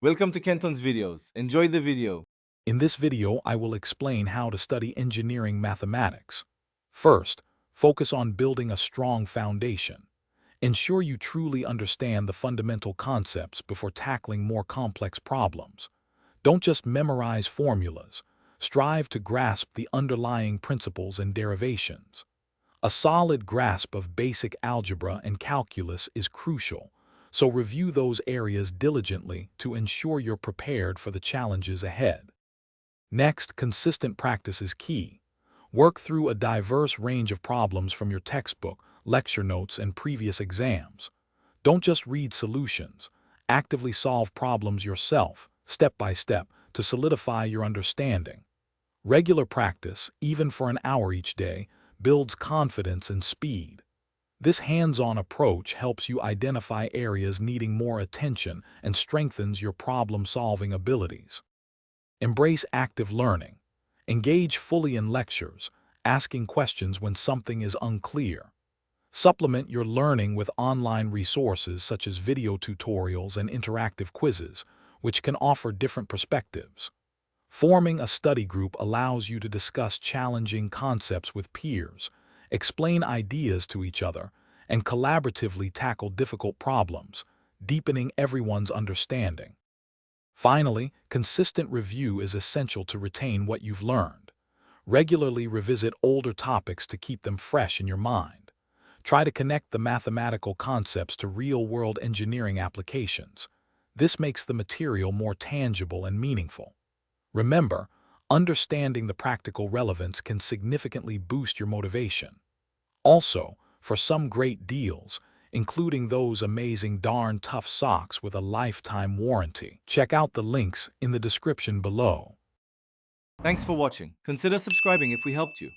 Welcome to Kenton's videos. Enjoy the video. In this video, I will explain how to study engineering mathematics. First, focus on building a strong foundation. Ensure you truly understand the fundamental concepts before tackling more complex problems. Don't just memorize formulas. Strive to grasp the underlying principles and derivations. A solid grasp of basic algebra and calculus is crucial, so review those areas diligently to ensure you're prepared for the challenges ahead. Next, consistent practice is key. Work through a diverse range of problems from your textbook, lecture notes, and previous exams. Don't just read solutions. Actively solve problems yourself, step by step, to solidify your understanding. Regular practice, even for an hour each day, builds confidence and speed. This hands-on approach helps you identify areas needing more attention and strengthens your problem-solving abilities. Embrace active learning. Engage fully in lectures, asking questions when something is unclear. Supplement your learning with online resources such as video tutorials and interactive quizzes, which can offer different perspectives. Forming a study group allows you to discuss challenging concepts with peers, explain ideas to each other, and collaboratively tackle difficult problems, deepening everyone's understanding. Finally, consistent review is essential to retain what you've learned. Regularly revisit older topics to keep them fresh in your mind. Try to connect the mathematical concepts to real-world engineering applications. This makes the material more tangible and meaningful. Remember, understanding the practical relevance can significantly boost your motivation. Also, for some great deals, including those amazing darn tough socks with a lifetime warranty, check out the links in the description below. Thanks for watching. Consider subscribing if we helped you.